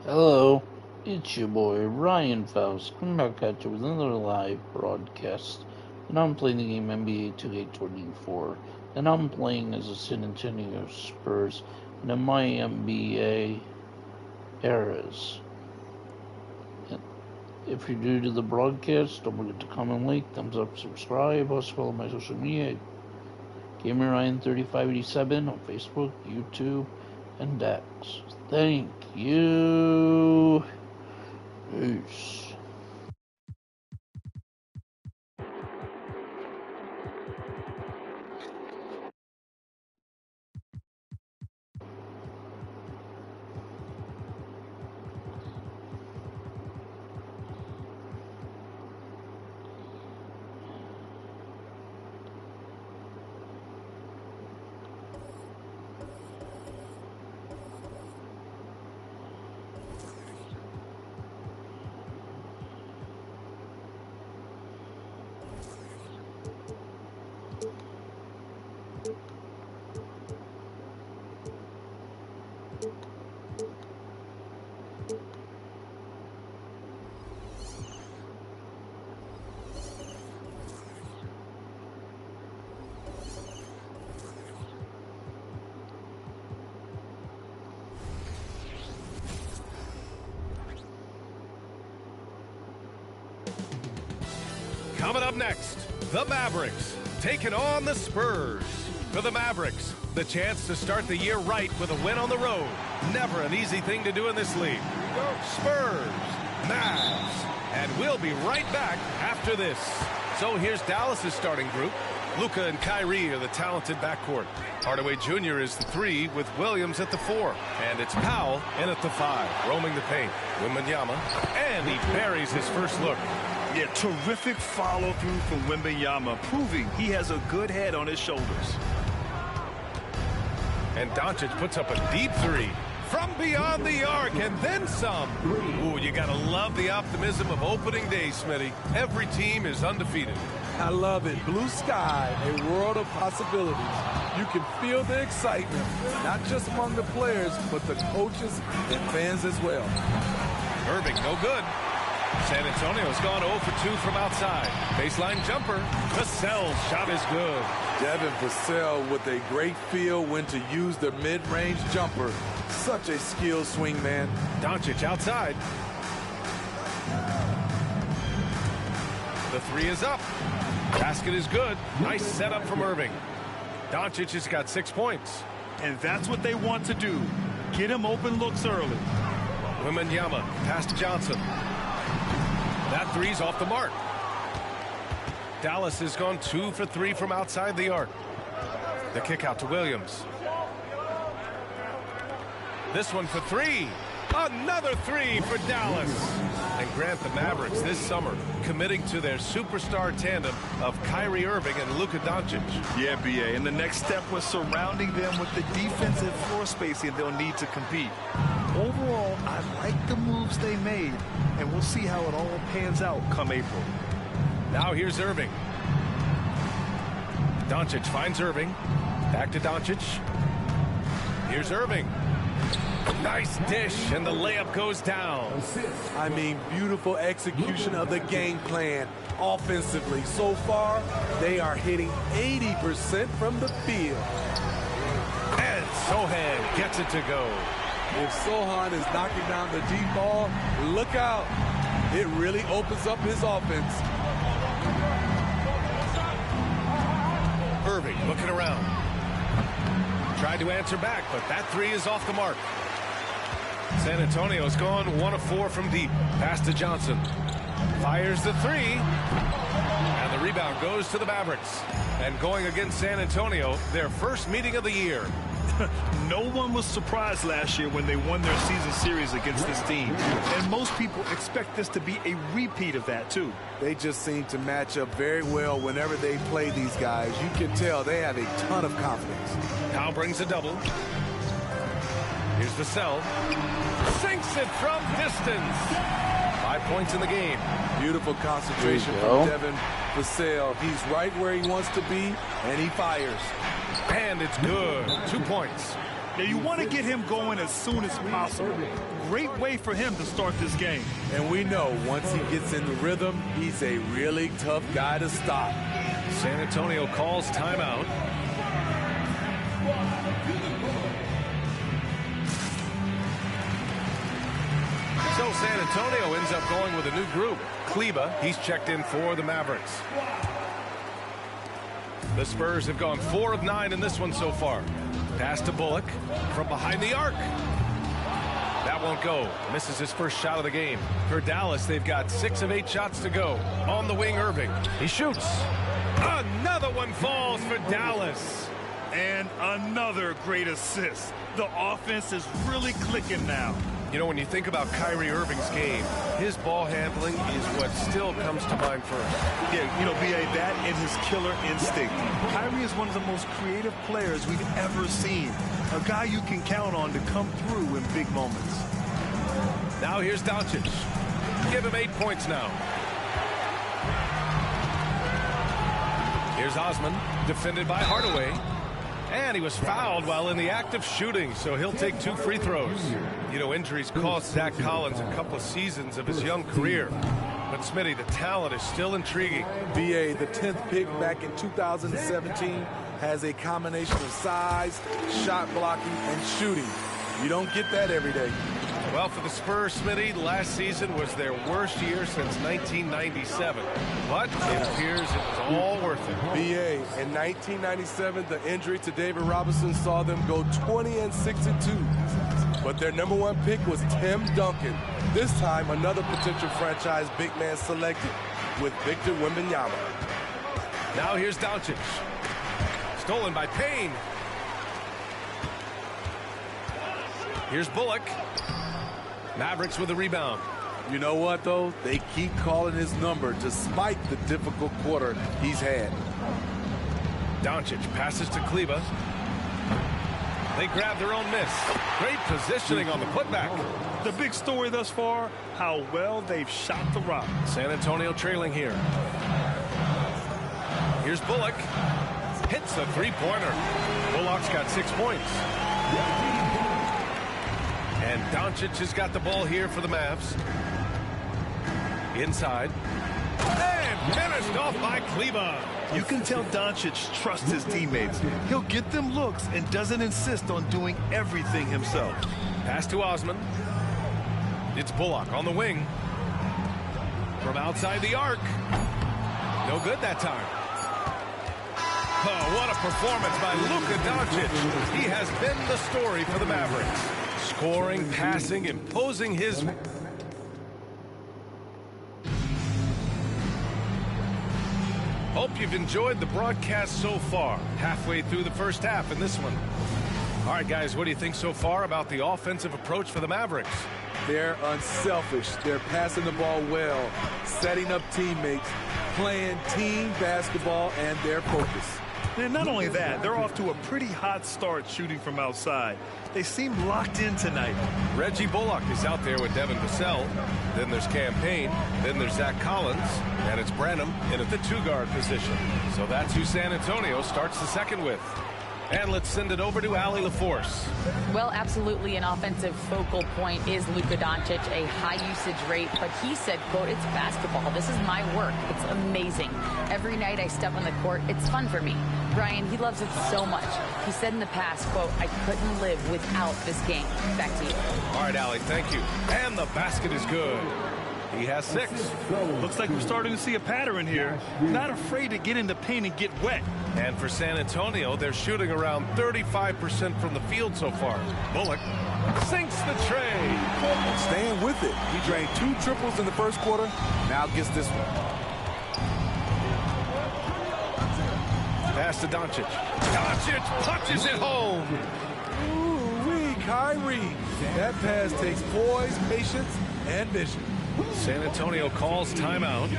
Hello, it's your boy Ryan Faust coming back at you with another live broadcast. And I'm playing the game NBA 2K24. And I'm playing as the San Antonio Spurs in my NBA eras. And if you're new to the broadcast, don't forget to comment, like, thumbs up, subscribe. Also follow my social media, GamerRyan3587 on Facebook, YouTube, and Dex. Thank you. Peace. Coming up next, the Mavericks taking on the Spurs. For the Mavericks, the chance to start the year right with a win on the road. Never an easy thing to do in this league. Spurs, Mavs, and we'll be right back after this. So here's Dallas's starting group. Luka and Kyrie are the talented backcourt. Hardaway Jr. is the 3 with Williams at the 4. And it's Powell in at the 5, roaming the paint. Wembanyama, and he buries his first look. Yeah, terrific follow-through from Wembanyama, proving he has a good head on his shoulders. And Doncic puts up a deep 3 from beyond the arc, and then some. Ooh, you gotta love the optimism of opening day, Smitty. Every team is undefeated. I love it. Blue sky, a world of possibilities. You can feel the excitement, not just among the players, but the coaches and fans as well. Irving, no good. San Antonio's gone 0 for 2 from outside. Baseline jumper. Vassell's shot is good. Devin Vassell with a great feel when to use the mid-range jumper. Such a skilled swing man. Doncic outside. The 3 is up. Basket is good. Nice setup from Irving. Doncic has got 6 points. And that's what they want to do. Get him open looks early. Wembanyama pass to Johnson. That 3's off the mark. Dallas has gone 2 for 3 from outside the arc. The kick out to Williams. This one for 3. Another 3 for Dallas. And grant the Mavericks this summer committing to their superstar tandem of Kyrie Irving and Luka Doncic. Yeah, B.A., and the next step was surrounding them with the defensive floor spacing they'll need to compete. Overall, I like the moves they made, and we'll see how it all pans out come April. Now here's Irving. Doncic finds Irving. Back to Doncic. Here's Irving. Nice dish, and the layup goes down. I mean, beautiful execution of the game plan. Offensively, so far, they are hitting 80% from the field. And Sohan gets it to go. If Sohan is knocking down the deep ball, look out. It really opens up his offense. Irving looking around. Tried to answer back, but that 3 is off the mark. San Antonio's gone 1 of 4 from deep. Pass to Johnson. Fires the 3. And the rebound goes to the Mavericks. And going against San Antonio, their first meeting of the year. No one was surprised last year when they won their season series against this team. And most people expect this to be a repeat of that, too. They just seem to match up very well whenever they play these guys. You can tell they have a ton of confidence. Powell brings a double. Here's Vassell. Sinks it from distance. 5 points in the game. Beautiful concentration from Devin Vassell. He's right where he wants to be, and he fires. And it's good. 2 points. Yeah, you want to get him going as soon as possible. Great way for him to start this game. And we know once he gets in the rhythm, he's a really tough guy to stop. San Antonio calls timeout. So San Antonio ends up going with a new group. Kleba, he's checked in for the Mavericks. The Spurs have gone 4 of 9 in this one so far. Pass to Bullock from behind the arc. That won't go. Misses his first shot of the game. For Dallas, they've got 6 of 8 shots to go. On the wing, Irving. He shoots. Another one falls for Dallas. And another great assist. The offense is really clicking now. You know, when you think about Kyrie Irving's game, his ball handling is what still comes to mind first. Yeah, you know, B.A., that and his killer instinct. Kyrie is one of the most creative players we've ever seen. A guy you can count on to come through in big moments. Now here's Doncic. Give him 8 points now. Here's Osman, defended by Hardaway. And he was fouled while in the act of shooting, so he'll take 2 free throws. You know, injuries cost Zach Collins a couple of seasons of his young career. But, Smitty, the talent is still intriguing. B.A., the 10th pick back in 2017, has a combination of size, shot blocking, and shooting. You don't get that every day. Well, for the Spurs, Smitty, last season was their worst year since 1997. But it appears it was all worth it. B.A., in 1997, the injury to David Robinson saw them go 20-62. But their number 1 pick was Tim Duncan. This time, another potential franchise big man selected with Victor Wembanyama. Now here's Doncic. Stolen by Payne. Here's Bullock. Mavericks with the rebound. You know what, though? They keep calling his number despite the difficult quarter he's had. Doncic passes to Kleba. They grab their own miss. Great positioning on the putback. The big story thus far, how well they've shot the rock. San Antonio trailing here. Here's Bullock. Hits a three-pointer. Bullock's got 6 points. And Doncic has got the ball here for the Mavs. Inside. And finished off by Kleba. You can tell Doncic trusts his teammates. He'll get them looks and doesn't insist on doing everything himself. Pass to Osman. It's Bullock on the wing. From outside the arc. No good that time. Oh, what a performance by Luka Doncic. He has been the story for the Mavericks. Scoring, passing, imposing his... Hope you've enjoyed the broadcast so far. Halfway through the first half in this one. All right, guys, what do you think so far about the offensive approach for the Mavericks? They're unselfish. They're passing the ball well, setting up teammates, playing team basketball, and their focus. And not only that, they're off to a pretty hot start shooting from outside. They seem locked in tonight. Reggie Bullock is out there with Devin Vassell. Then there's Cam Payne. Then there's Zach Collins. And it's Branham in at the 2-guard position. So that's who San Antonio starts the second with. And let's send it over to Allie LaForce. Well, absolutely an offensive focal point is Luka Doncic, a high usage rate. But he said, quote, it's basketball. This is my work. It's amazing. Every night I step on the court, it's fun for me. Brian, he loves it so much. He said in the past, quote, I couldn't live without this game. Back to you. All right, Allie, thank you. And the basket is good. He has 6. Looks like we're starting to see a pattern here. Not afraid to get in the paint and get wet. And for San Antonio, they're shooting around 35% from the field so far. Bullock sinks the tray. Staying with it. He drained 2 triples in the first quarter. Now gets this one. Pass to Doncic. Doncic punches it home. Ooh-wee, Kyrie. That pass takes poise, patience, and vision. San Antonio calls timeout.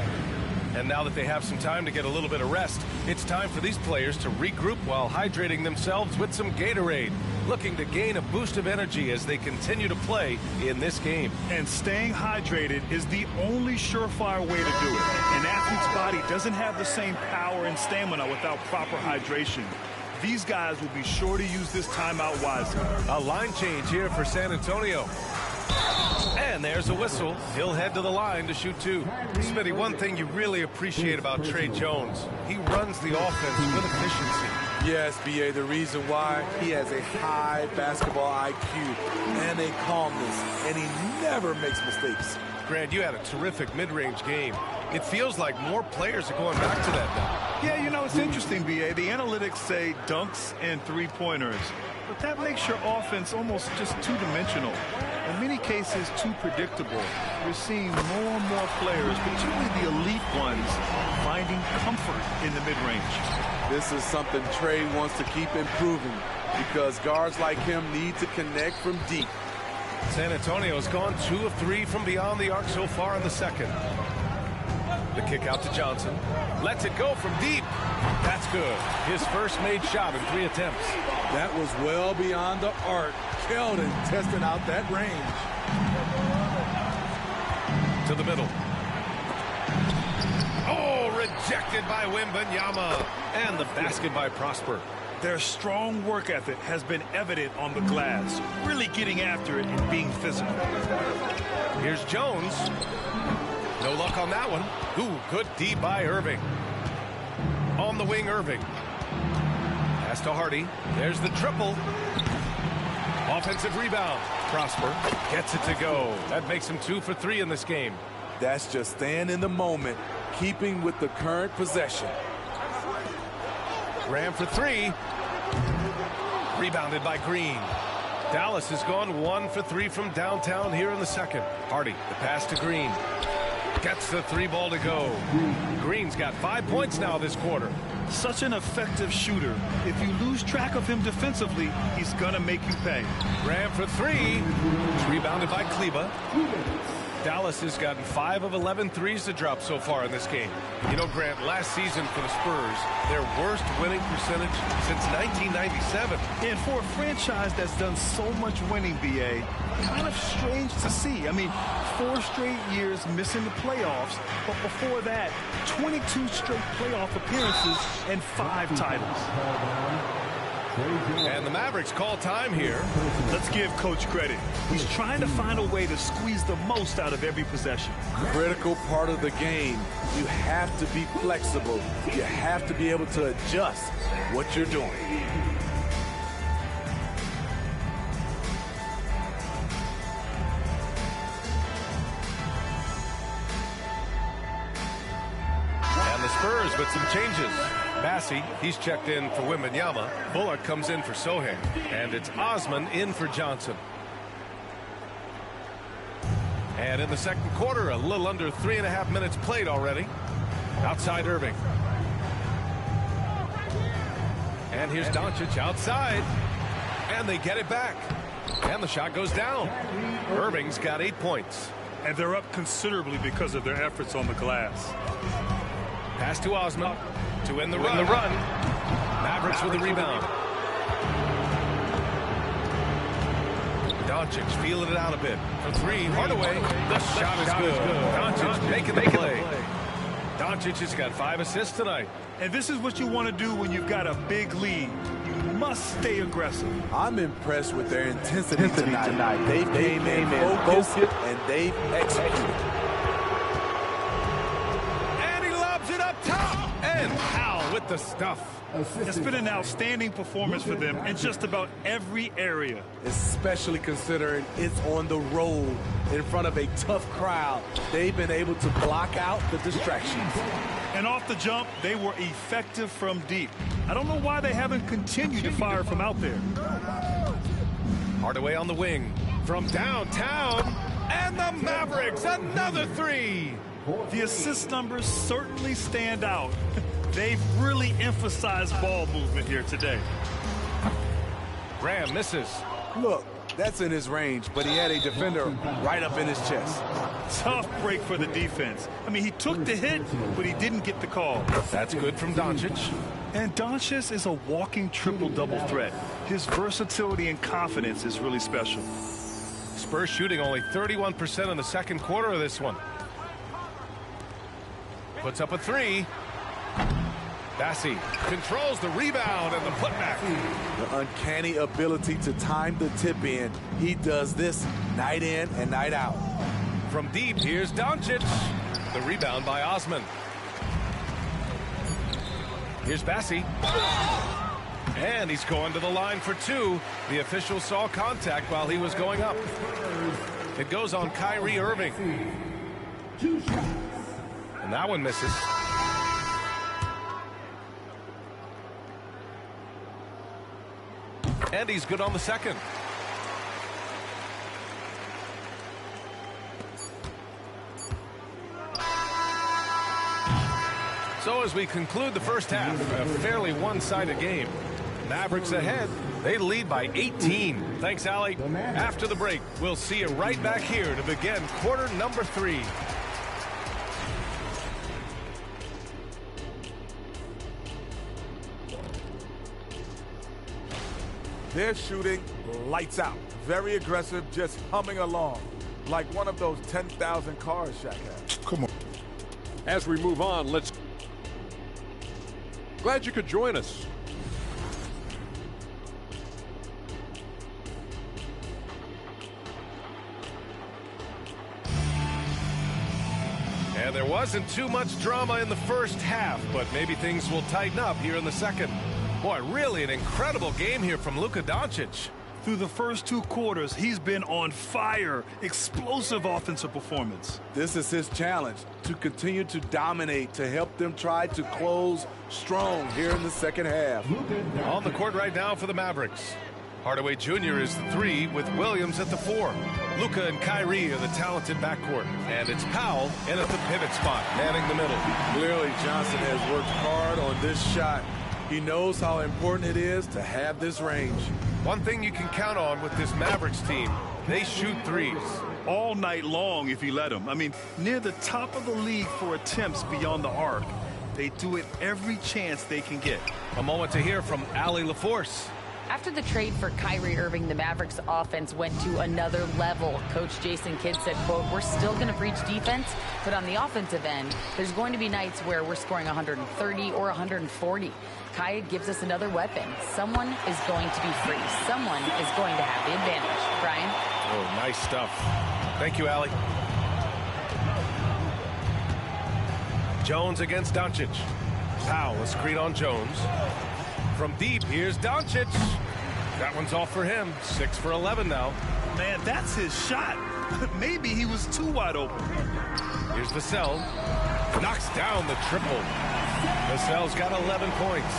And now that they have some time to get a little bit of rest, it's time for these players to regroup while hydrating themselves with some Gatorade, looking to gain a boost of energy as they continue to play in this game. And staying hydrated is the only surefire way to do it. An athlete's body doesn't have the same power and stamina without proper hydration. These guys will be sure to use this timeout wisely. A line change here for San Antonio. And there's a whistle. He'll head to the line to shoot two. Smitty, one thing you really appreciate about Tre Jones, he runs the offense with efficiency. Yes, B.A., the reason why, he has a high basketball IQ and a calmness, and he never makes mistakes. Grant, you had a terrific mid-range game. It feels like more players are going back to that now. Yeah, you know, it's interesting, B.A. The analytics say dunks and three-pointers, but that makes your offense almost just two-dimensional. In many cases, too predictable. You're seeing more and more players, particularly the elite ones, finding comfort in the mid-range. This is something Tre wants to keep improving because guards like him need to connect from deep. San Antonio's gone 2 of 3 from beyond the arc so far in the second. The kick out to Johnson. Lets it go from deep. That's good. His first made shot in 3 attempts. That was well beyond the arc. Keldon testing out that range. To the middle. Oh, rejected by Wembanyama. And the basket by Prosper. Their strong work ethic has been evident on the glass, really getting after it and being physical. Here's Jones. No luck on that one. Ooh, good D by Irving. On the wing, Irving. Pass to Hardy. There's the triple. Offensive rebound. Prosper gets it to go. That makes him 2 for 3 in this game. That's just staying in the moment, keeping with the current possession. Graham for 3. Rebounded by Green. Dallas has gone 1 for 3 from downtown here in the second. Hardy, the pass to Green. Gets the 3 ball to go. Green's got 5 points now this quarter. Such an effective shooter. If you lose track of him defensively, he's going to make you pay. Graham for 3. It's rebounded by Kleba. Dallas has gotten 5 of 11 threes to drop so far in this game. You know, Grant, last season for the Spurs, their worst winning percentage since 1997. And for a franchise that's done so much winning, B.A., kind of strange to see. I mean, 4 straight years missing the playoffs, but before that, 22 straight playoff appearances and 5 titles. And the Mavericks call time here. Let's give Coach credit. He's trying to find a way to squeeze the most out of every possession. Critical part of the game. You have to be flexible. You have to be able to adjust what you're doing. And the Spurs with some changes. Bassey, he's checked in for Wembanyama. Bullard comes in for Sohan. And it's Osman in for Johnson. And in the second quarter, a little under 3.5 minutes played already. Outside Irving. And here's Doncic outside. And they get it back. And the shot goes down. Irving's got 8 points. And they're up considerably because of their efforts on the glass. Pass to Osman to win the run. Mavericks with the rebound. Doncic feeling it out a bit. For 3, Hardaway. The shot is good. Doncic making the play. Doncic has got 5 assists tonight. And this is what you want to do when you've got a big lead. You must stay aggressive. I'm impressed with their intensity tonight. They came in focused and they've executed. And he lobs it up top. And Powell with the stuff. It's been an outstanding performance for them in just about every area. Especially considering it's on the road in front of a tough crowd. They've been able to block out the distractions. And off the jump, they were effective from deep. I don't know why they haven't continued to fire from out there. Hardaway on the wing from downtown. And the Mavericks, another 3. The assist numbers certainly stand out. They've really emphasized ball movement here today. Graham misses. Look, that's in his range, but he had a defender right up in his chest. Tough break for the defense. I mean, he took the hit, but he didn't get the call. That's good from Doncic. And Doncic is a walking triple-double threat. His versatility and confidence is really special. Spurs shooting only 31% in the second quarter of this one. Puts up a 3. Bassey controls the rebound and the putback. The uncanny ability to time the tip in. He does this night in and night out. From deep, here's Doncic. The rebound by Osman. Here's Bassey. And he's going to the line for two. The official saw contact while he was going up. It goes on Kyrie Irving. And that one misses. And he's good on the second. So as we conclude the first half, a fairly one-sided game. Mavericks ahead. They lead by 18. Thanks, Allie. After the break, we'll see you right back here to begin quarter number 3. They're shooting lights out. Very aggressive, just humming along. Like one of those 10,000 cars Shaq has. Come on. As we move on, let's... Glad you could join us. And there wasn't too much drama in the first half, but maybe things will tighten up here in the second. Boy, really an incredible game here from Luka Doncic. Through the first 2 quarters, he's been on fire. Explosive offensive performance. This is his challenge, to continue to dominate, to help them try to close strong here in the second half. On the court right now for the Mavericks. Hardaway Jr. is the 3 with Williams at the 4. Luka and Kyrie are the talented backcourt. And it's Powell in at the pivot spot, manning the middle. Clearly, Johnson has worked hard on this shot. He knows how important it is to have this range. One thing you can count on with this Mavericks team, they shoot threes. All night long if you let them. I mean, near the top of the league for attempts beyond the arc. They do it every chance they can get. A moment to hear from Allie LaForce. After the trade for Kyrie Irving, the Mavericks offense went to another level. Coach Jason Kidd said, quote, "We're still going to preach defense, but on the offensive end, there's going to be nights where we're scoring 130 or 140. Kai gives us another weapon. Someone is going to be free. Someone is going to have the advantage." Brian? Oh, nice stuff. Thank you, Allie. Jones against Doncic. Powell, a screen on Jones. From deep, here's Doncic. That one's off for him. 6 for 11 now. Man, that's his shot. Maybe he was too wide open. Here's Vassell. Knocks down the triple. Vassell's got 11 points.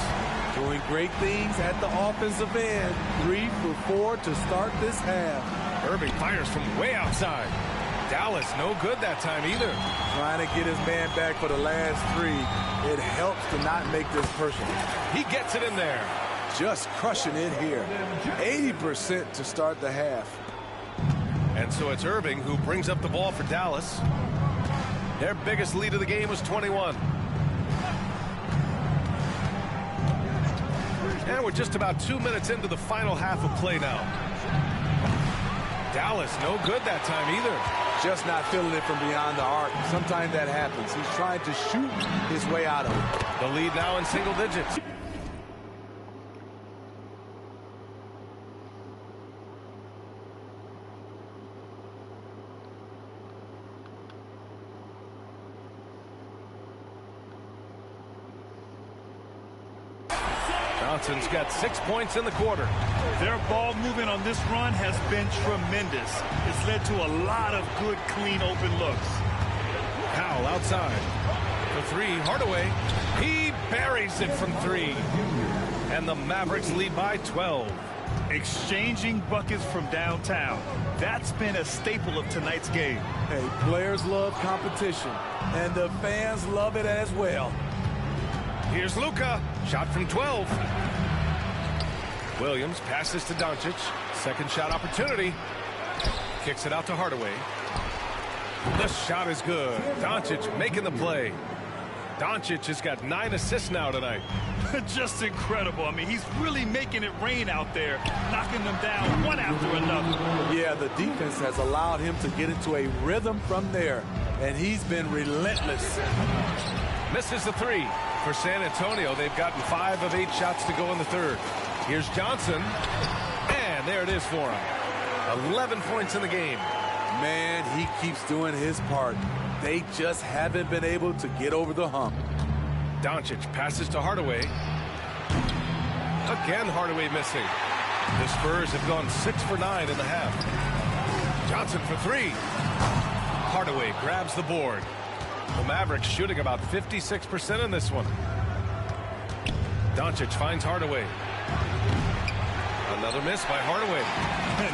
Doing great things at the offensive end. 3 for 4 to start this half. Irving fires from way outside. Dallas no good that time either. Trying to get his man back for the last 3. It helps to not make this personal. He gets it in there. Just crushing it here. 80% to start the half. And so it's Irving who brings up the ball for Dallas. Their biggest lead of the game was 21. And we're just about 2 minutes into the final half of play now. Dallas no good that time either. Just not feeling it from beyond the arc. Sometimes that happens. He's trying to shoot his way out of it. The lead now in single digits. Johnson's got 6 points in the quarter. Their ball movement on this run has been tremendous. It's led to a lot of good, clean, open looks. Powell outside. For 3, Hardaway. He buries it from 3. And the Mavericks lead by 12. Exchanging buckets from downtown. That's been a staple of tonight's game. Hey, players love competition, and the fans love it as well. Here's Luka. Shot from 12. Williams passes to Doncic. Second shot opportunity. Kicks it out to Hardaway. The shot is good. Doncic making the play. Doncic has got 9 assists now tonight. Just incredible. I mean, he's really making it rain out there, knocking them down one after another. Yeah, the defense has allowed him to get into a rhythm from there, and he's been relentless. Misses the 3. For San Antonio, they've gotten 5 of 8 shots to go in the third. Here's Johnson. And there it is for him. 11 points in the game. Man, he keeps doing his part. They just haven't been able to get over the hump. Doncic passes to Hardaway. Again, Hardaway missing. The Spurs have gone 6 for 9 in the half. Johnson for 3. Hardaway grabs the board. The Mavericks shooting about 56% in this one. Doncic finds Hardaway. Another miss by Hardaway.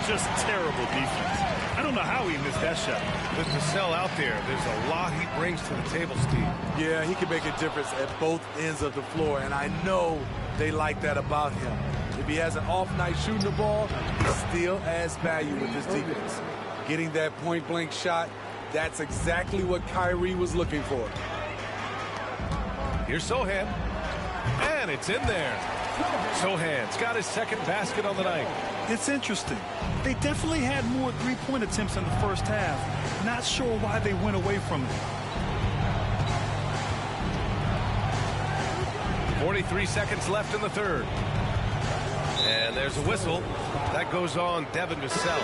Just terrible defense. I don't know how he missed that shot. With Vassell out there, there's a lot he brings to the table, Steve. Yeah, he can make a difference at both ends of the floor, and I know they like that about him. If he has an off night shooting the ball, he still adds value with his defense. Getting that point-blank shot, that's exactly what Kyrie was looking for. Here's Sohan. And it's in there. Sohan's got his second basket on the night. It's interesting. They definitely had more three-point attempts in the first half. Not sure why they went away from it. 43 seconds left in the third. And there's a whistle. That goes on Devin Vassell.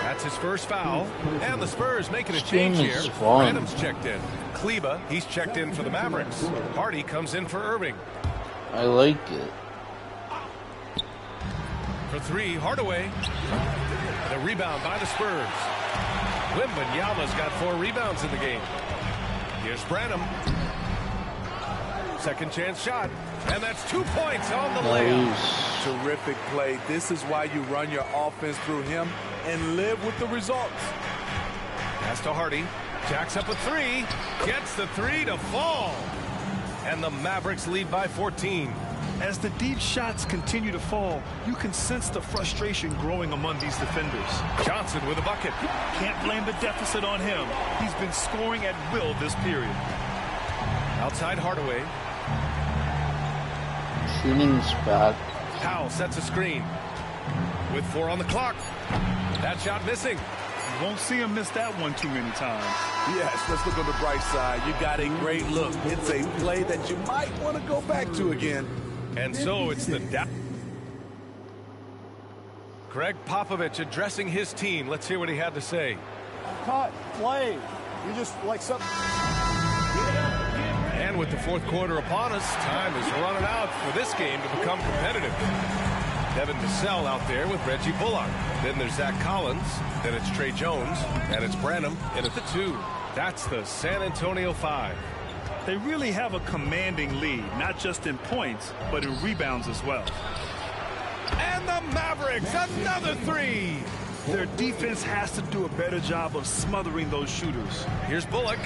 That's his first foul. And the Spurs making a change here. Adams checked in. Kleba, he's checked in for the Mavericks. Hardy comes in for Irving. I like it. For 3, Hardaway. The rebound by the Spurs. Wembanyama's got 4 rebounds in the game. Here's Branham. Second chance shot. And that's 2 points on the layup. Terrific play. This is why you run your offense through him and live with the results. Pass to Hardy. Jacks up a 3. Gets the 3 to fall. And the Mavericks lead by 14. As the deep shots continue to fall, you can sense the frustration growing among these defenders. Johnson with a bucket. Can't blame the deficit on him. He's been scoring at will this period. Outside Hardaway. Shooting spot. Powell sets a screen. With 4 on the clock. That shot missing. You won't see him miss that one too many times. Yes, let's look on the bright side. You got a great look. It's a play that you might want to go back to again. And so it's the Greg Popovich addressing his team. Let's hear what he had to say. Cut, play. You just like something. And with the fourth quarter upon us, time is running out for this game to become competitive. Devin Vassell out there with Reggie Bullock. Then there's Zach Collins. Then it's Trey Jones. And it's Branham in at the 2. That's the San Antonio 5. They really have a commanding lead, not just in points, but in rebounds as well. And the Mavericks, another 3. Their defense has to do a better job of smothering those shooters. Here's Bullock.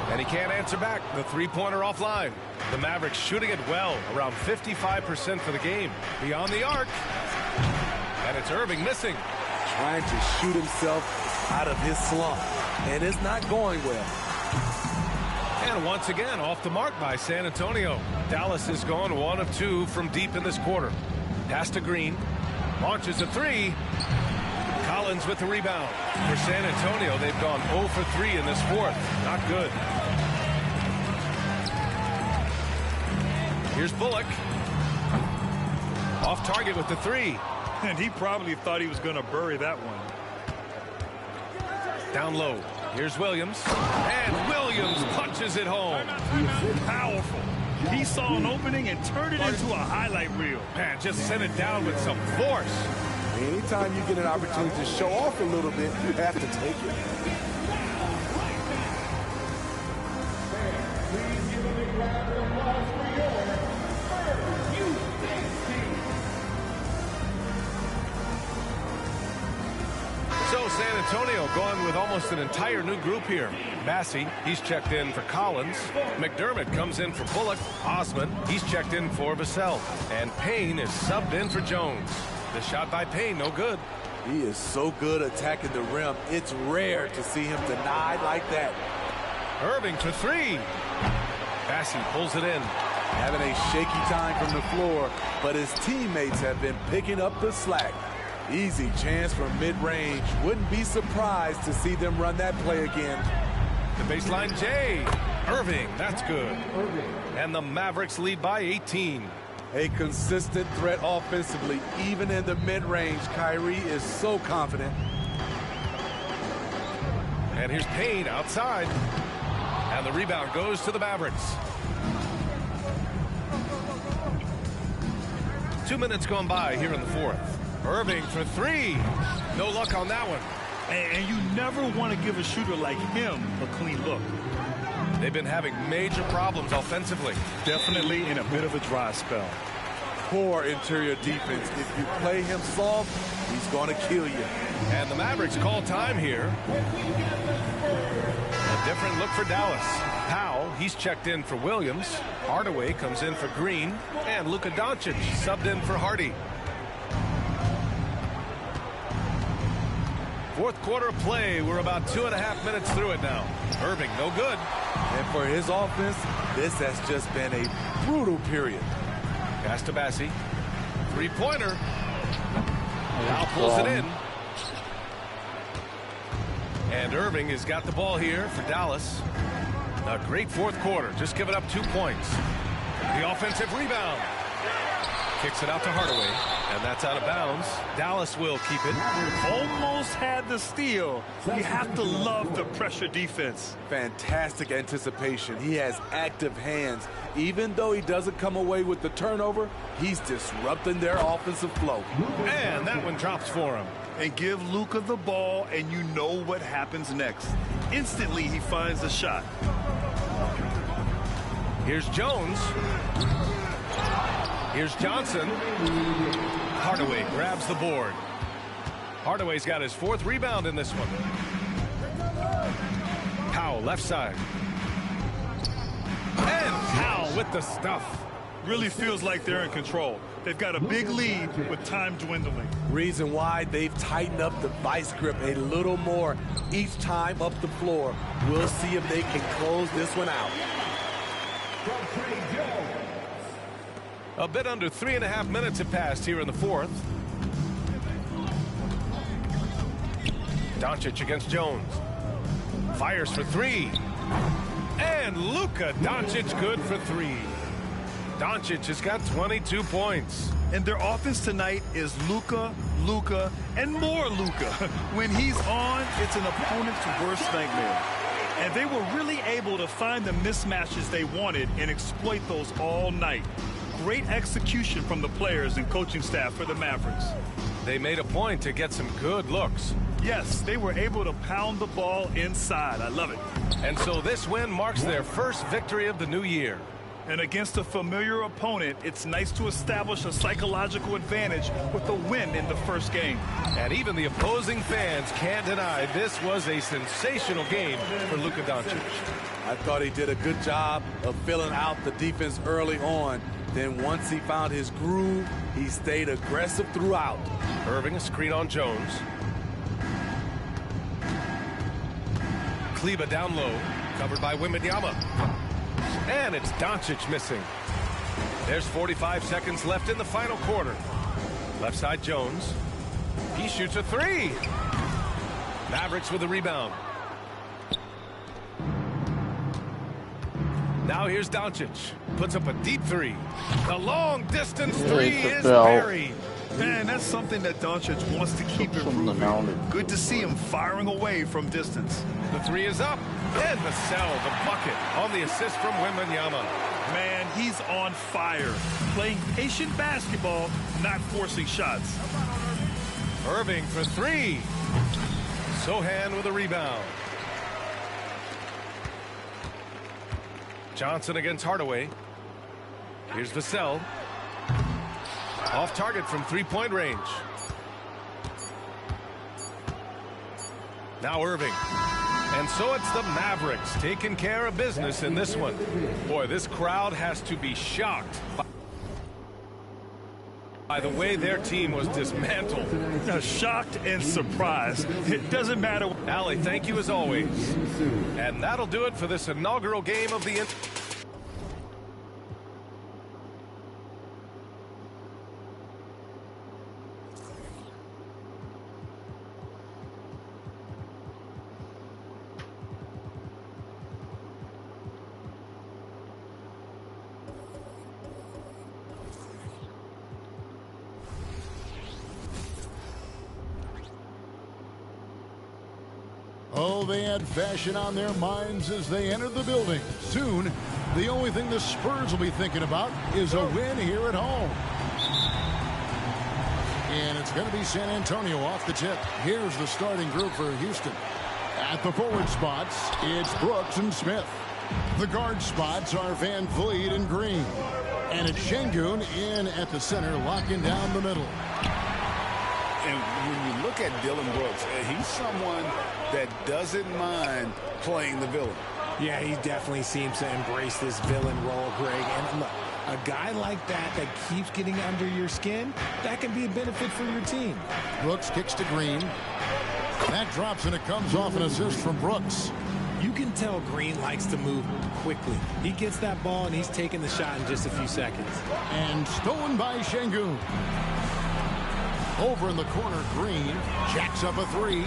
And he can't answer back. The three-pointer offline. The Mavericks shooting it well, around 55% for the game. Beyond the arc. And it's Irving missing. Trying to shoot himself out of his slump. And it's not going well. And once again, off the mark by San Antonio. Dallas has gone 1 of 2 from deep in this quarter. Pass to Green. Launches a 3. Collins with the rebound. For San Antonio, they've gone 0 for 3 in this fourth. Not good. Here's Bullock. Off target with the 3. And he probably thought he was going to bury that one. Down low. Here's Williams. And Williams punches it home. Powerful. He saw an opening and turned it into a highlight reel. Man, just sent it down with some force. Anytime you get an opportunity to show off a little bit, you have to take it. So San Antonio going with almost an entire new group here. Massey, he's checked in for Collins. McDermott comes in for Bullock. Osman, he's checked in for Vassell. And Payne is subbed in for Jones. The shot by Payne, no good. He is so good attacking the rim. It's rare to see him denied like that. Irving for 3. Massey pulls it in. Having a shaky time from the floor, but his teammates have been picking up the slack. Easy chance from mid-range. Wouldn't be surprised to see them run that play again. The baseline J. Irving, that's good. And the Mavericks lead by 18. A consistent threat offensively, even in the mid-range. Kyrie is so confident. And here's Payne outside. And the rebound goes to the Mavericks. 2 minutes gone by here in the fourth. Irving for three. No luck on that one. And you never want to give a shooter like him a clean look. They've been having major problems offensively. Definitely in a bit of a dry spell. Poor interior defense. If you play him soft, he's going to kill you. And the Mavericks call time here. A different look for Dallas. Powell, he's checked in for Williams. Hardaway comes in for Green. And Luka Doncic subbed in for Hardy. Fourth quarter play. We're about 2.5 minutes through it now. Irving, no good. And for his offense, this has just been a brutal period. Pass to Bassi. Three-pointer. Now pulls it in. And Irving has got the ball here for Dallas. A great fourth quarter. Just giving up 2 points. The offensive rebound. Kicks it out to Hardaway. And that's out of bounds. Dallas will keep it. Almost had the steal. You have to love the pressure defense. Fantastic anticipation. He has active hands. Even though he doesn't come away with the turnover, he's disrupting their offensive flow. And that one drops for him. And give Luka the ball, and you know what happens next. Instantly, he finds the shot. Here's Jones. Here's Johnson. Hardaway grabs the board. Hardaway's got his fourth rebound in this one. Powell left side. And Powell with the stuff. Really feels like they're in control. They've got a big lead with time dwindling. Reason why they've tightened up the vice grip a little more each time up the floor. We'll see if they can close this one out. A bit under 3.5 minutes have passed here in the fourth. Doncic against Jones. Fires for three. And Luka Doncic good for three. Doncic has got 22 points. And their offense tonight is Luka, Luka, and more Luka. When he's on, it's an opponent's worst nightmare. And they were really able to find the mismatches they wanted and exploit those all night. Great execution from the players and coaching staff for the Mavericks. They made a point to get some good looks. Yes, they were able to pound the ball inside. I love it. And so this win marks their first victory of the new year. And against a familiar opponent, it's nice to establish a psychological advantage with a win in the first game. And even the opposing fans can't deny this was a sensational game for Luka Doncic. I thought he did a good job of filling out the defense early on. Then once he found his groove, he stayed aggressive throughout. Irving, a screen on Jones. Kleba down low, covered by Wembanyama. And it's Doncic missing. There's 45 seconds left in the final quarter. Left side Jones. He shoots a three. Mavericks with the rebound. Now here's Doncic. Puts up a deep three. The long distance three is buried. Man, that's something that Doncic wants to keep improving. Good to see him firing away from distance. The three is up. And Vassell, the bucket, on the assist from Wembanyama. Man, he's on fire. Playing patient basketball, not forcing shots. Irving for three. Sohan with a rebound. Johnson against Hardaway. Here's Vassell. Off target from three-point range. Now Irving. And so it's the Mavericks taking care of business in this one. Boy, this crowd has to be shocked by the way their team was dismantled. Shocked and surprised. It doesn't matter. Allie, thank you as always. And that'll do it for this inaugural game of the Oh, they had fashion on their minds as they entered the building. Soon, the only thing the Spurs will be thinking about is a win here at home. And it's going to be San Antonio off the tip. Here's the starting group for Houston. At the forward spots, it's Brooks and Smith. The guard spots are Van Vliet and Green. And it's Şengün in at the center, locking down the middle. And when you look at Dillon Brooks, he's someone that doesn't mind playing the villain. Yeah, he definitely seems to embrace this villain role, Greg. And look, a guy like that keeps getting under your skin, that can be a benefit for your team. Brooks kicks to Green. That drops and it comes off an assist from Brooks. You can tell Green likes to move quickly. He gets that ball and he's taking the shot in just a few seconds. And stolen by Şengün. Over in the corner, Green jacks up a three.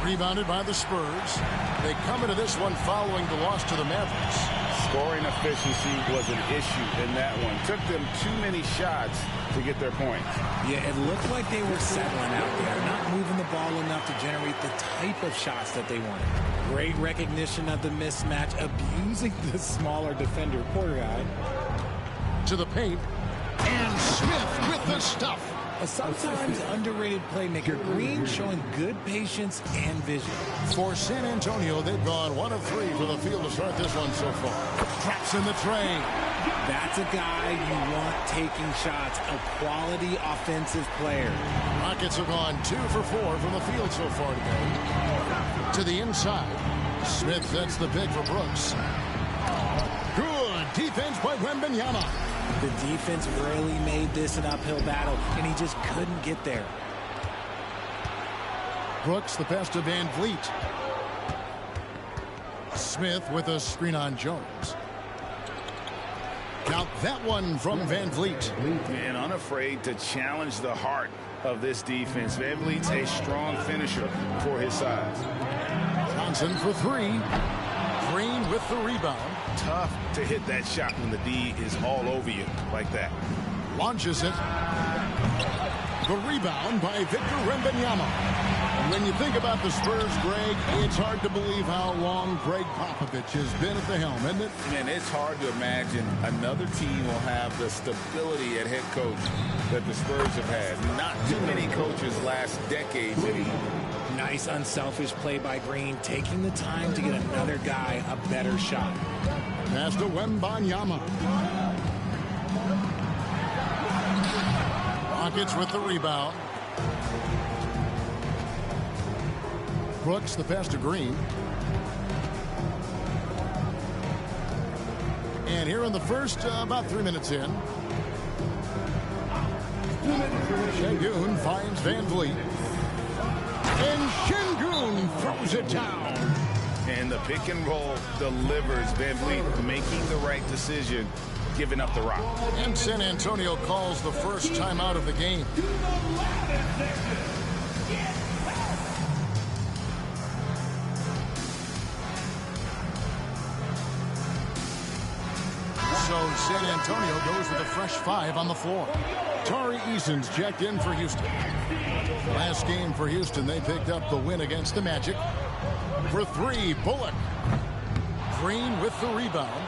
Rebounded by the Spurs. They come into this one following the loss to the Mavericks. Scoring efficiency was an issue in that one. Took them too many shots to get their points. Yeah, it looked like they were settling out there, not moving the ball enough to generate the type of shots that they wanted. Great recognition of the mismatch, abusing the smaller defender, poor guy. To the paint, and Smith with the stuff. A sometimes underrated playmaker, Green showing good patience and vision. For San Antonio, they've gone 1 of 3 for the field to start this one so far. Traps in the tray. That's a guy you want taking shots, a quality offensive player. Rockets have gone 2 for 4 from the field so far today. To the inside. Smith sets the pick for Brooks. Good defense by Wembanyama. The defense really made this an uphill battle, and he just couldn't get there. Brooks, the pass to Van Vliet. Smith with a screen on Jones. Count that one from Van Vliet. And unafraid to challenge the heart of this defense. Van Vliet's a strong finisher for his size. Johnson for 3. Green with the rebound. Tough to hit that shot when the D is all over you like that. Launches it. The rebound by Victor Wembanyama. When you think about the Spurs, Greg, it's hard to believe how long Greg Popovich has been at the helm, isn't it? Man, it's hard to imagine another team will have the stability at head coach that the Spurs have had. Not too many coaches last decades anymore. Nice unselfish play by Green, taking the time to get another guy a better shot. Pass to Wembanyama. Rockets with the rebound. Brooks, the pass to Green. And here in the first, about 3 minutes in. Şengün finds Van Vliet. And Şengün throws it down. And the pick and roll delivers. Van Vliet making the right decision, giving up the rock. And San Antonio calls the first timeout of the game. So San Antonio goes with a fresh 5 on the floor. Tari Eason's checked in for Houston. Last game for Houston, they picked up the win against the Magic. For 3, Bullock. Green with the rebound.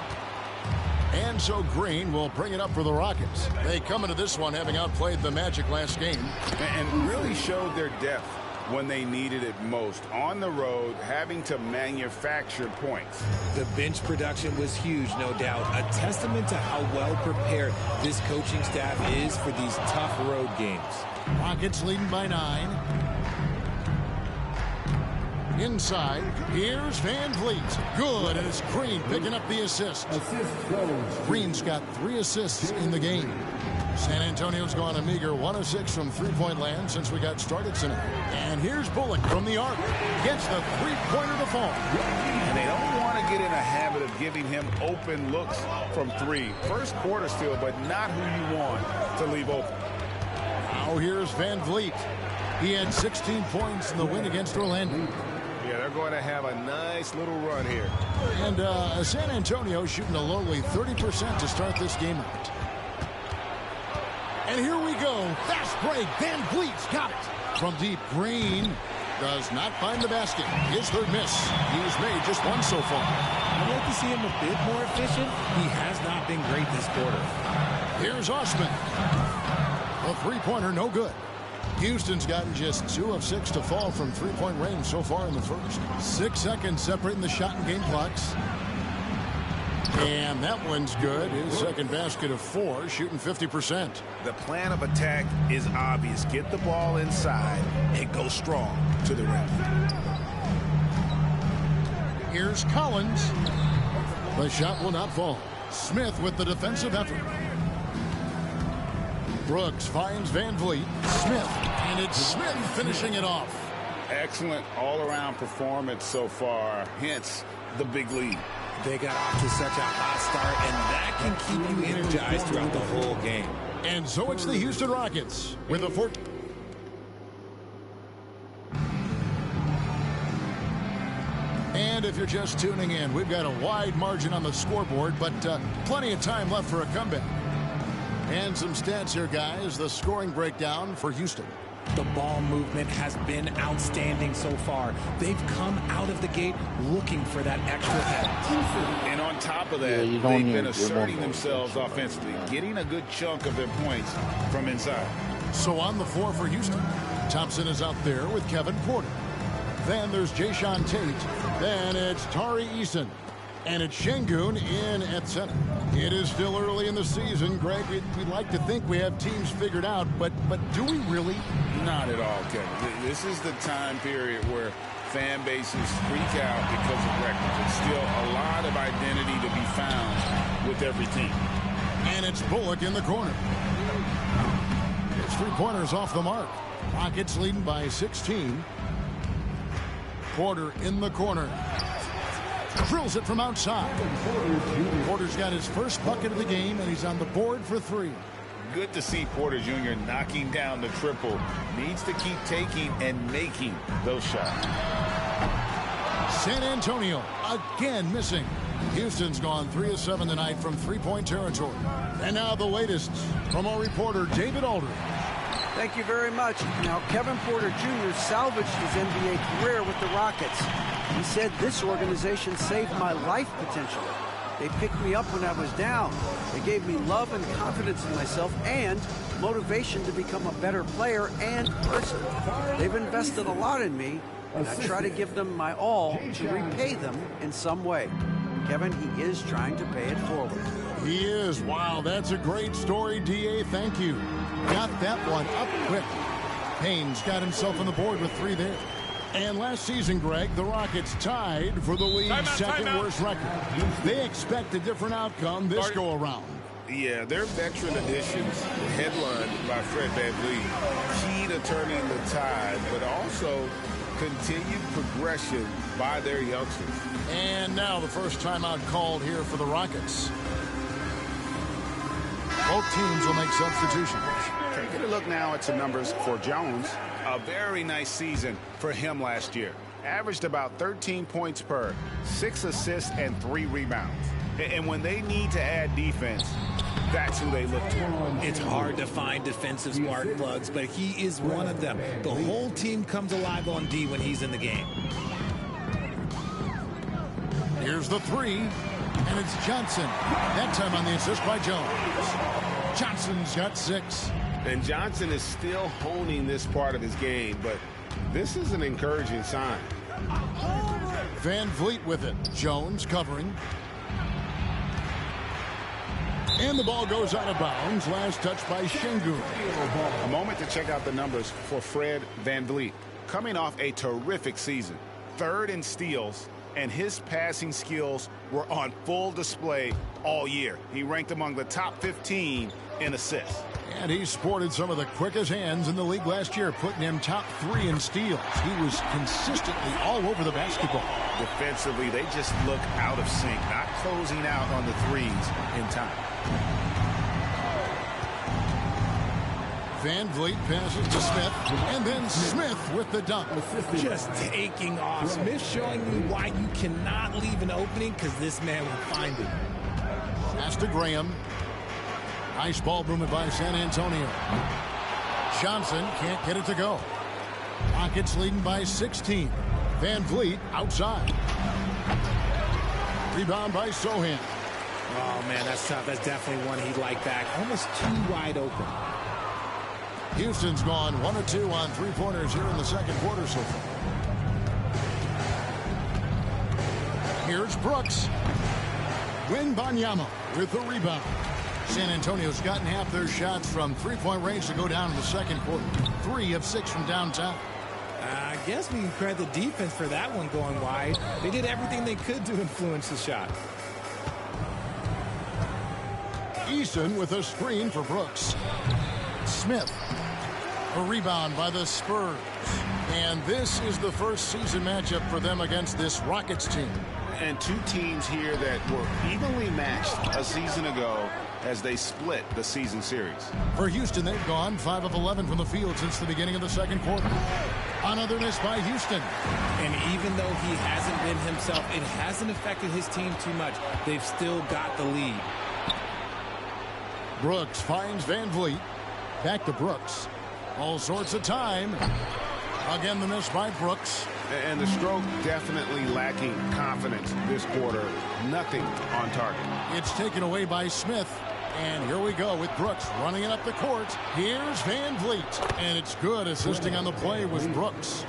And so Green will bring it up for the Rockets. They come into this one having outplayed the Magic last game. And really showed their depth when they needed it most. On the road, having to manufacture points. The bench production was huge, no doubt. A testament to how well prepared this coaching staff is for these tough road games. Rockets leading by 9. Inside, here's Van Vliet. Good, and it's Green picking up the assist. Green's got 3 assists in the game. San Antonio's gone a meager 1 of 6 from three-point land since we got started tonight. And here's Bullock from the arc. Gets the three-pointer to fall. And they don't want to get in a habit of giving him open looks from 3. First quarter still, but not who you want to leave open. Now here's Van Vliet. He had 16 points in the win against Orlando. Yeah, they're going to have a nice little run here. And San Antonio shooting a lowly 30% to start this game out. And here we go. Fast break. Van Vliet's got it. From deep, Green. Does not find the basket. His third miss. He's made just one so far. I'd like to see him a bit more efficient. He has not been great this quarter. Here's Osman. A three-pointer, no good. Houston's gotten just 2 of 6 to fall from three-point range so far in the first. 6 seconds separating the shot and game clocks. And that one's good. His second basket of 4, shooting 50%. The plan of attack is obvious. Get the ball inside and go strong to the rim. Here's Collins. The shot will not fall. Smith with the defensive effort. Brooks finds Van Vliet. Smith. And it's Smith finishing it off. Excellent all-around performance so far. Hence the big lead. They got off to such a hot start, and that can keep you energized throughout the whole game. And so it's the Houston Rockets with a 4. And if you're just tuning in, we've got a wide margin on the scoreboard, but plenty of time left for a comeback. And some stats here, guys. The scoring breakdown for Houston. The ball movement has been outstanding so far. They've come out of the gate looking for that extra head. And on top of that, they've been asserting themselves offensively, getting a good chunk of their points from inside. So on the floor for Houston, Thompson is out there with Kevin Porter. Then there's Jayshawn Tate. Then it's Tari Eason. And it's Şengün in at center. It is still early in the season, Greg. We'd like to think we have teams figured out, but do we really? Not at all, Kevin. This is the time period where fan bases freak out because of records. There's still a lot of identity to be found with every team. And it's Bullock in the corner. His three-pointers off the mark. Rockets leading by 16. Porter in the corner. Drills it from outside. Porter's got his first bucket of the game, and he's on the board for 3. Good to see Porter Jr. knocking down the triple. Needs to keep taking and making those shots. San Antonio again missing. Houston's gone 3 of 7 tonight from three-point territory. And now the latest from our reporter, David Aldridge. Thank you very much. Now, Kevin Porter Jr. salvaged his NBA career with the Rockets. He said, "This organization saved my life potentially. They picked me up when I was down. They gave me love and confidence in myself and motivation to become a better player and person. They've invested a lot in me, and I try to give them my all to repay them in some way." Kevin, he is trying to pay it forward. He is. Wow, that's a great story, D.A. Thank you. Got that one up quick. Haynes got himself on the board with 3 there. And last season, Greg, the Rockets tied for the league's second-worst record. They expect a different outcome this go-around. Yeah, their veteran additions, headlined by Fred VanVleet, key to turning the tide, but also continued progression by their youngsters. And now the first timeout called here for the Rockets. Both teams will make substitutions. Taking a look now at some numbers for Jones. A very nice season for him last year. Averaged about 13 points per, 6 assists, and 3 rebounds. And when they need to add defense, that's who they look to. It's hard to find defensive spark plugs, but he is one of them. The whole team comes alive on D when he's in the game. Here's the 3, and it's Johnson. That time on the assist by Jones. Johnson's got 6. And Johnson is still honing this part of his game, but this is an encouraging sign. Van Vliet with it. Jones covering. And the ball goes out of bounds. Last touch by Şengün. A moment to check out the numbers for Fred VanVleet. Coming off a terrific season. 3rd in steals, and his passing skills were on full display all year. He ranked among the top 15 in assists. And he sported some of the quickest hands in the league last year, putting him top 3 in steals. He was consistently all over the basketball. Defensively, they just look out of sync, not closing out on the threes in time. Van Vliet passes to Smith, and then Smith with the dunk. Just taking off. Smith showing you why you cannot leave an opening, because this man will find it. Pass to Graham. Nice ball movement by San Antonio. Johnson can't get it to go. Rockets leading by 16. Van Vliet outside. Rebound by Sohan. Oh, man, that's tough. That's definitely one he'd like back. Almost too wide open. Houston's gone 1 of 2 on three-pointers here in the second quarter so far. Here's Brooks. Wembanyama with the rebound. San Antonio's gotten half their shots from three-point range to go down in the second quarter. 3 of 6 from downtown. I guess we can credit the defense for that one going wide. They did everything they could to influence the shot. Eason with a screen for Brooks. Smith. A rebound by the Spurs. And this is the first season matchup for them against this Rockets team. And two teams here that were evenly matched a season ago as they split the season series. For Houston, they've gone 5 of 11 from the field since the beginning of the second quarter. Another miss by Houston. And even though he hasn't been himself, it hasn't affected his team too much. They've still got the lead. Brooks finds Van Vliet. Back to Brooks. All sorts of time. Again, the miss by Brooks. And the stroke definitely lacking confidence this quarter. Nothing on target. It's taken away by Smith. And here we go with Brooks running it up the court. Here's Van Vliet. And it's good. Assisting on the play was Brooks.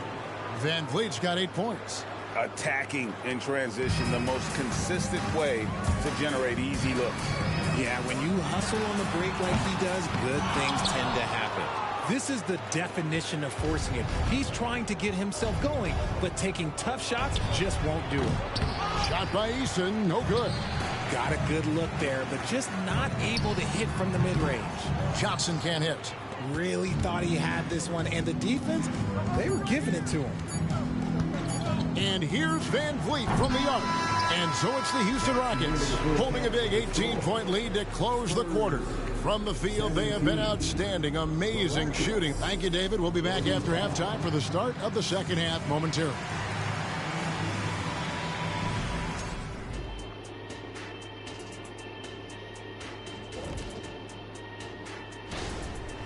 Van Vliet's got 8 points. Attacking in transition, the most consistent way to generate easy looks. Yeah, when you hustle on the break like he does, good things tend to happen. This is the definition of forcing it. He's trying to get himself going, but taking tough shots just won't do it. Shot by Eason, no good. Got a good look there, but just not able to hit from the mid-range. Johnson can't hit. Really thought he had this one, and the defense, they were giving it to him. And here's Van Vliet from the arc. And so it's the Houston Rockets holding a big 18-point lead to close the quarter. From the field, they have been outstanding. Amazing shooting. Thank you, David. We'll be back after halftime for the start of the second half momentarily.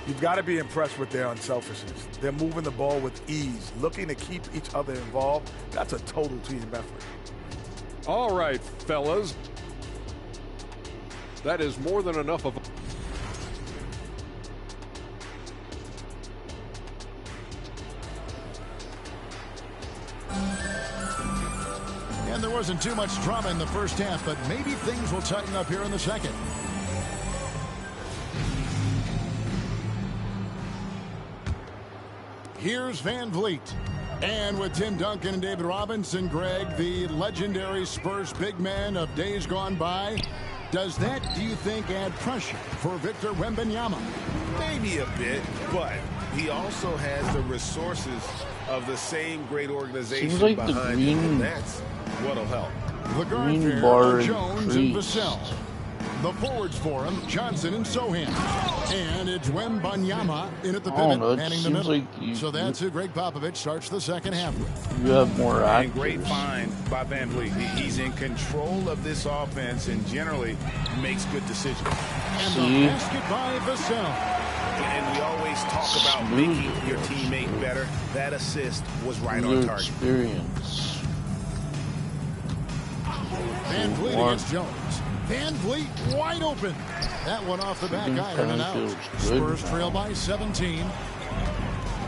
You've got to be impressed with their unselfishness. They're moving the ball with ease, looking to keep each other involved. That's a total team effort. All right, fellas. That is more than enough of... And there wasn't too much drama in the first half, but maybe things will tighten up here in the second. Here's Van Vliet. And with Tim Duncan and David Robinson, Greg, the legendary Spurs big man of days gone by, does that, do you think, add pressure for Victor Wembanyama? Maybe a bit, but he also has the resources of the same great organization seems like behind him, and that's what'll help. The guard there, Jones and Vassell. The forwards for him, Johnson and Sohan. And it's Wembanyama in at the pivot, manning the middle. Like so that's who Greg Popovich starts the second half with. You have more actors. And great find by Van Vliet. He's in control of this offense and generally makes good decisions. And the basket by Vassell. And we always talk about making your teammate better. That assist was right on target. Experience. Van Vliet against Jones. Van Vliet wide open. That one off the back iron and out. Spurs trail by 17.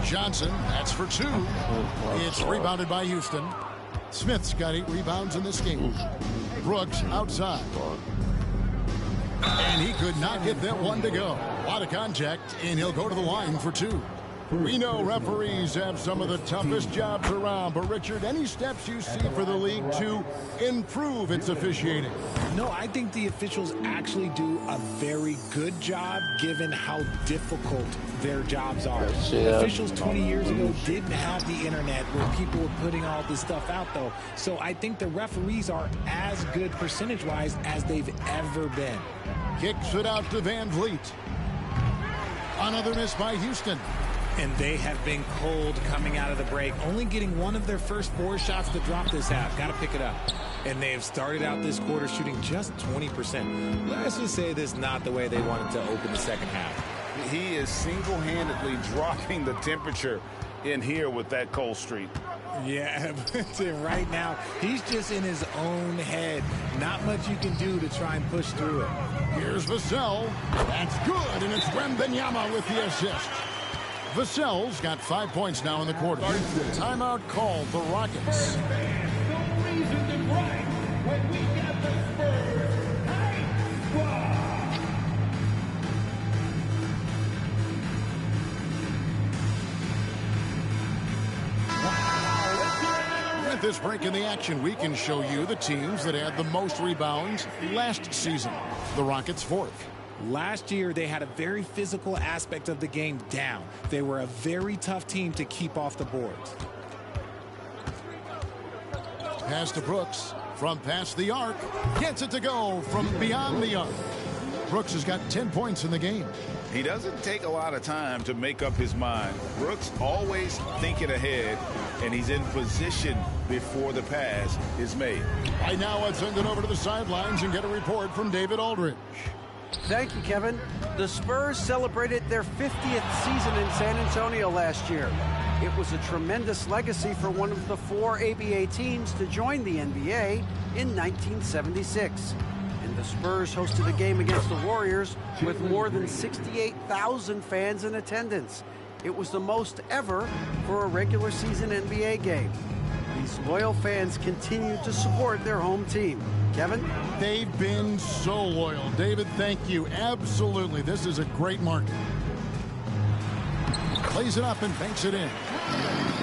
Johnson, that's for 2. It's rebounded by Houston. Smith's got 8 rebounds in this game. Brooks outside. And he could not get that one to go. A lot of contact, and he'll go to the line for 2. We know referees have some of the toughest jobs around, but Richard, any steps you see for the league to improve its officiating? No, I think the officials actually do a very good job given how difficult their jobs are. Officials 20 years ago didn't have the internet where people were putting all this stuff out, though. So I think the referees are as good percentage-wise as they've ever been. Kicks it out to Van Vliet. Another miss by Houston. And they have been cold coming out of the break, only getting one of their first 4 shots to drop this half. Got to pick it up. And they have started out this quarter shooting just 20%. Let's just say this is not the way they wanted to open the second half. He is single-handedly dropping the temperature in here with that cold streak. Yeah, right now, he's just in his own head. Not much you can do to try and push through it. Here's Vassell. That's good, and it's Wembanyama with the assist. Vassell's got 5 points now in the quarter. Timeout called the Rockets. At this break in the action, we can show you the teams that had the most rebounds last season. The Rockets fourth. Last year, they had a very physical aspect of the game down. They were a very tough team to keep off the boards. Pass to Brooks from past the arc. Gets it to go from beyond the arc. Brooks has got 10 points in the game. He doesn't take a lot of time to make up his mind. Brooks always thinking ahead, and he's in position before the pass is made. Right now, let's send it over to the sidelines and get a report from David Aldridge. Thank you, Kevin. The Spurs celebrated their 50th season in San Antonio last year. It was a tremendous legacy for one of the 4 ABA teams to join the NBA in 1976. And the Spurs hosted a game against the Warriors with more than 68,000 fans in attendance. It was the most ever for a regular season NBA game. These loyal fans continue to support their home team. Kevin? They've been so loyal. David, thank you. Absolutely. This is a great market. Plays it up and banks it in.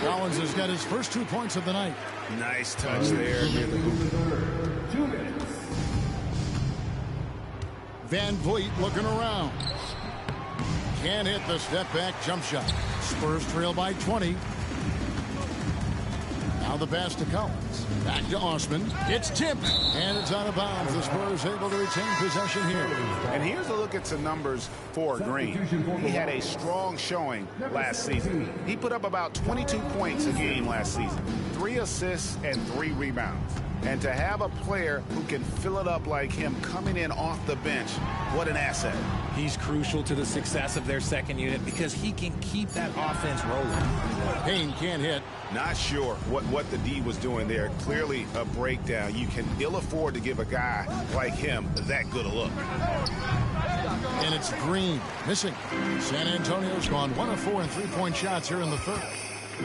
Collins has got his first 2 points of the night. Nice touch there near the hoop. 2 minutes. Van Vliet looking around. Can't hit the step back jump shot. Spurs trail by 20. Now the pass to Collins. Back to Osman. It's tipped. And it's out of bounds. The Spurs able to retain possession here. And here's a look at some numbers for Green. He had a strong showing last season. He put up about 22 points a game last season. 3 assists and 3 rebounds. And to have a player who can fill it up like him coming in off the bench, what an asset. He's crucial to the success of their second unit because he can keep that offense rolling. Payne can't hit. Not sure what the D was doing there. Clearly a breakdown. You can ill afford to give a guy like him that good a look. And it's Green missing. San Antonio's gone 1 of 4 in 3-point shots here in the third.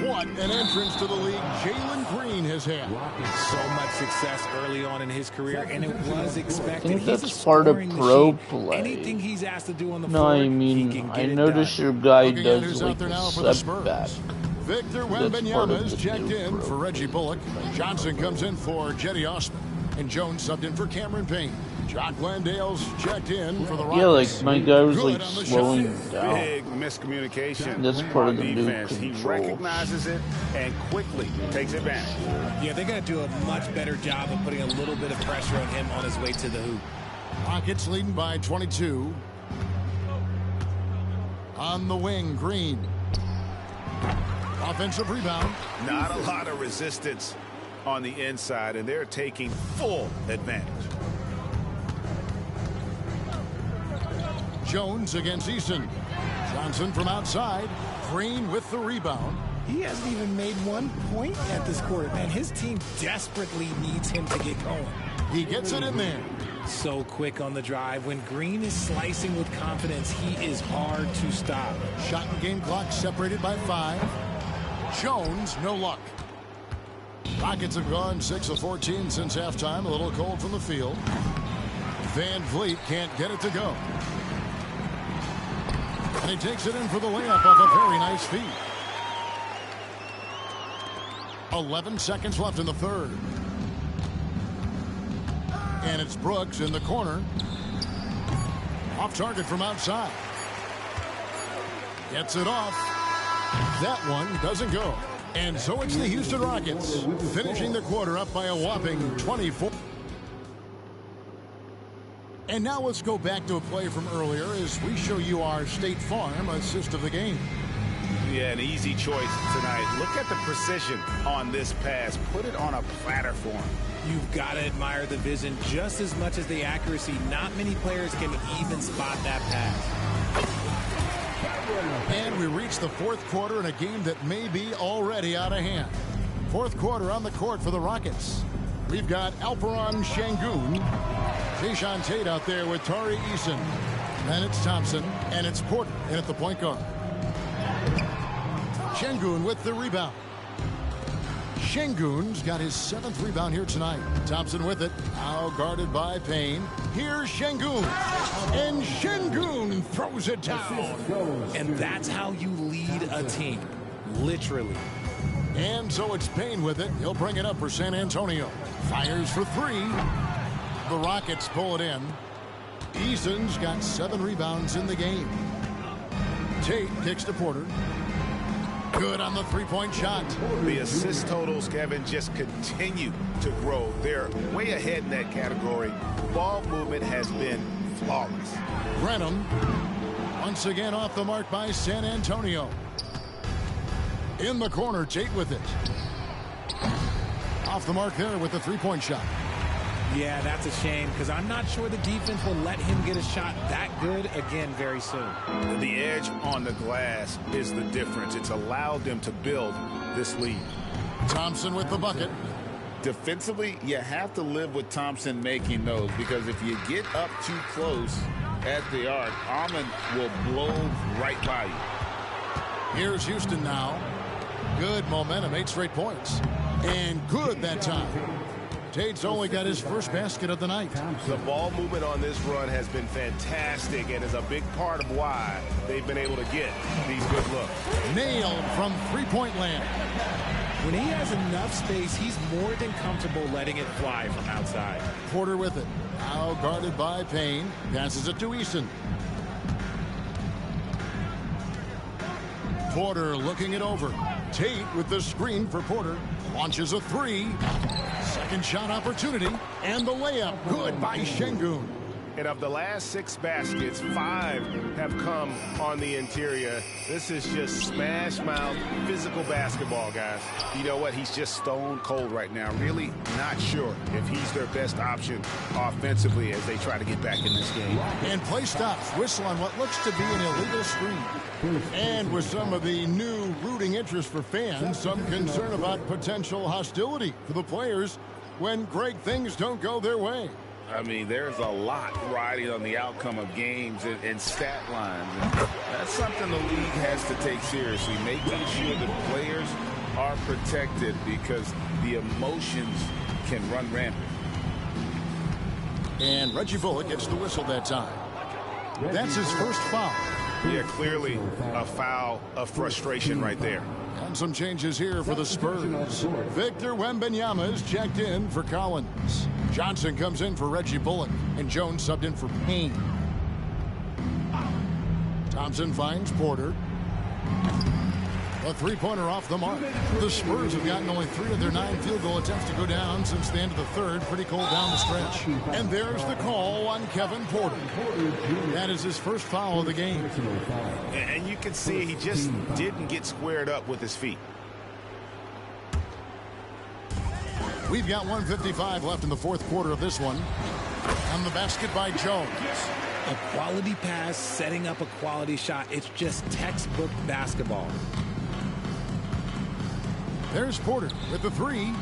What an entrance to the league Jalen Green has had. So much success early on in his career, and it was expected. I think that's part of pro play. Anything he's asked to do on the no, floor, I mean, I notice your guy does like the step back. Victor Wembanyama is checked in for Reggie Bullock. Johnson comes in for Jetty Osman. And Jones subbed in for Cameron Payne. Jock Landale's checked in for the Rockets. Yeah, like my guy was like slowing down. Big miscommunication. That's part of the defense. new He control. recognizes it and quickly takes advantage. Yeah, they got to do a much better job of putting a little bit of pressure on him on his way to the hoop. Rockets leading by 22. On the wing, Green. Offensive rebound. Not a lot of resistance on the inside, and they're taking full advantage. Jones against Eason. Johnson from outside. Green with the rebound. He hasn't even made 1 point at this quarter. Man, his team desperately needs him to get going. He gets it in there. So quick on the drive. When Green is slicing with confidence, he is hard to stop. Shot and game clock separated by 5. Jones, no luck. Rockets have gone 6 of 14 since halftime. A little cold from the field. Van Vliet can't get it to go. And he takes it in for the layup off a very nice feed. 11 seconds left in the third. And it's Brooks in the corner. Off target from outside. Gets it off. That one doesn't go. And so it's the Houston Rockets finishing the quarter up by a whopping 24. And now let's go back to a play from earlier as we show you our State Farm assist of the game. Yeah, an easy choice tonight. Look at the precision on this pass. Put it on a platter for him. You've got to admire the vision just as much as the accuracy. Not many players can even spot that pass. And we reach the fourth quarter in a game that may be already out of hand. Fourth quarter on the court for the Rockets. We've got Alperon Şengün, Jae'Sean Tate out there with Tari Eason. Then it's Thompson, and it's Porter in at the point guard. Şengün with the rebound. Şengün's got his 7th rebound here tonight. Thompson with it, now guarded by Payne. Here's Şengün, and Şengün throws it down. And that's how you lead a team, literally. And so it's Payne with it. He'll bring it up for San Antonio. Fires for 3. The Rockets pull it in. Eason's got 7 rebounds in the game. Tate kicks to Porter. Good on the three-point shot. The assist totals, Kevin, just continue to grow. They're way ahead in that category. Ball movement has been flawless. Brenham once again off the mark by San Antonio. In the corner, Tate with it. Off the mark there with the three-point shot. Yeah, that's a shame because I'm not sure the defense will let him get a shot that good again very soon. The edge on the glass is the difference. It's allowed them to build this lead. Thompson with the bucket. Defensively, you have to live with Thompson making those because if you get up too close at the arc, Almond will blow right by you. Here's Houston now. Good momentum, 8 straight points. And good that time. Tate's only got his first basket of the night. The ball movement on this run has been fantastic and is a big part of why they've been able to get these good looks. Nailed from three-point land. When he has enough space, he's more than comfortable letting it fly from outside. Porter with it. Now guarded by Payne. Passes it to Eason. Porter looking it over. Tate with the screen for Porter. Launches a 3. Second shot opportunity. And the layup. Good by Şengün. And of the last 6 baskets, 5 have come on the interior. This is just smash mouth physical basketball, guys. You know what? He's just stone cold right now. Really not sure if he's their best option offensively as they try to get back in this game. And play stops. Whistle on what looks to be an illegal screen. And with some of the new rooting interest for fans, some concern about potential hostility for the players when great things don't go their way. I mean, there's a lot riding on the outcome of games and stat lines. And that's something the league has to take seriously, making sure that players are protected because the emotions can run rampant. And Reggie Bullock gets the whistle that time. That's his first foul. Yeah, clearly a foul of frustration right there. And some changes here for the Spurs. Victor Wembanyama is checked in for Collins. Johnson comes in for Reggie Bullock, and Jones subbed in for Payne. Thompson finds Porter. A three-pointer off the mark. The Spurs have gotten only 3 of their 9 field goal attempts to go down since the end of the third. Pretty cold down the stretch. And there's the call on Kevin Porter. That is his first foul of the game. And you can see he just didn't get squared up with his feet. We've got 1:55 left in the fourth quarter of this one. On the basket by Jones. A quality pass, setting up a quality shot. It's just textbook basketball. There's Porter with the 3.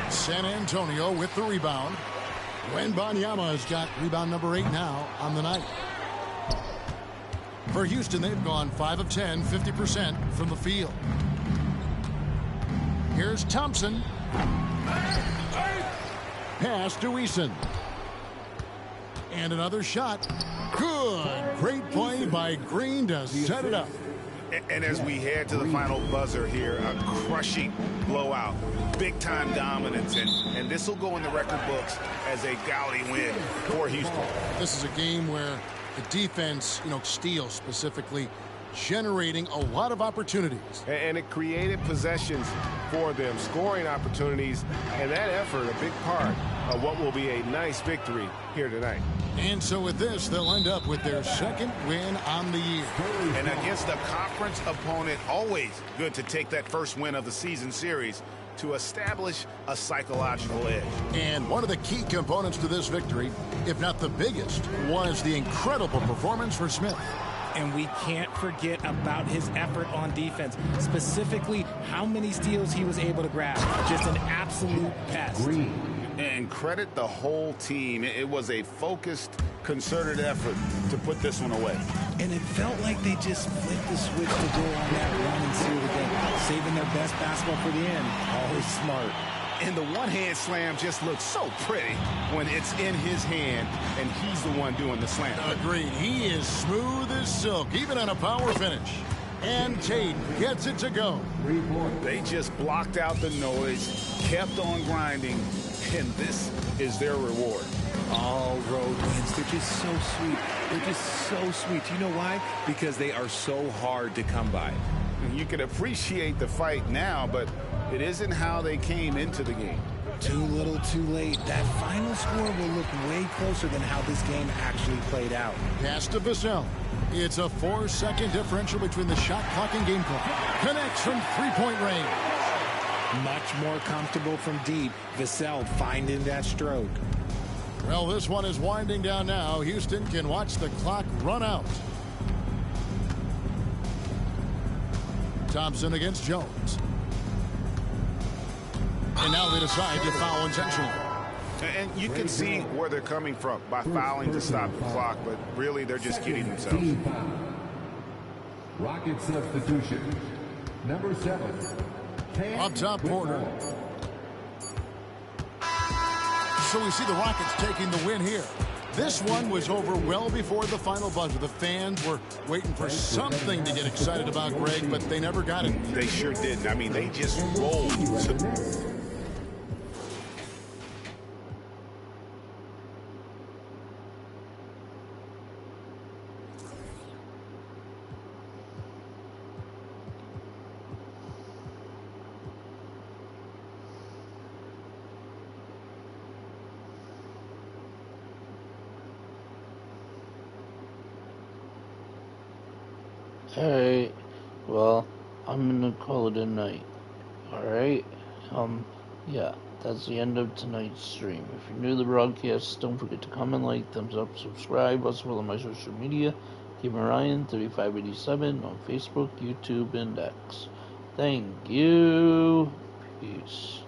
San Antonio with the rebound. Wembanyama has got rebound number 8 now on the night. For Houston, they've gone 5 of 10, 50% from the field. Here's Thompson. Pass to Eason. And another shot. Good. Great play by Green to set it up. And as we head to the final buzzer here, a crushing blowout. Big-time dominance. And this will go in the record books as a gaudy win for Houston. This is a game where the defense, steals specifically, generating a lot of opportunities. And it created possessions for them, scoring opportunities, and that effort a big part of what will be a nice victory here tonight. And so with this, they'll end up with their second win on the year. And against a conference opponent, always good to take that first win of the season series to establish a psychological edge. And one of the key components to this victory, if not the biggest, was the incredible performance for Smith. And we can't forget about his effort on defense, specifically how many steals he was able to grab. Just an absolute pest. And credit the whole team. It was a focused, concerted effort to put this one away. And it felt like they just flipped the switch to go on that run and seal the game, saving their best basketball for the end. Always smart. And the one-hand slam just looks so pretty when it's in his hand and he's the one doing the slam. Agreed. He is smooth as silk, even on a power finish. And Tatum gets it to go. They just blocked out the noise, kept on grinding, and this is their reward. All road wins. They're just so sweet. They're just so sweet. You know why? Because they are so hard to come by. You can appreciate the fight now, but it isn't how they came into the game. Too little, too late. That final score will look way closer than how this game actually played out. Pass to Vassell. It's a 4-second differential between the shot clock and game clock. Connects from three-point range. Much more comfortable from deep. Vassell finding that stroke. Well, this one is winding down now. Houston can watch the clock run out. Thompson against Jones. And now they decide to foul intentionally. And you can see where they're coming from by fouling to stop the clock, but really they're just kidding themselves. Rocket substitution. Number 7. Up top, Porter. So we see the Rockets taking the win here. This one was over well before the final buzzer. The fans were waiting for something to get excited about, Greg, but they never got it. They sure didn't. I mean, they just rolled. Alright, well, I'm gonna call it a night. Alright, yeah, that's the end of tonight's stream. If you're new to the broadcast, don't forget to comment, like, thumbs up, subscribe. Also follow my social media, Gamer Ryan 3587 on Facebook, YouTube, and X. Thank you. Peace.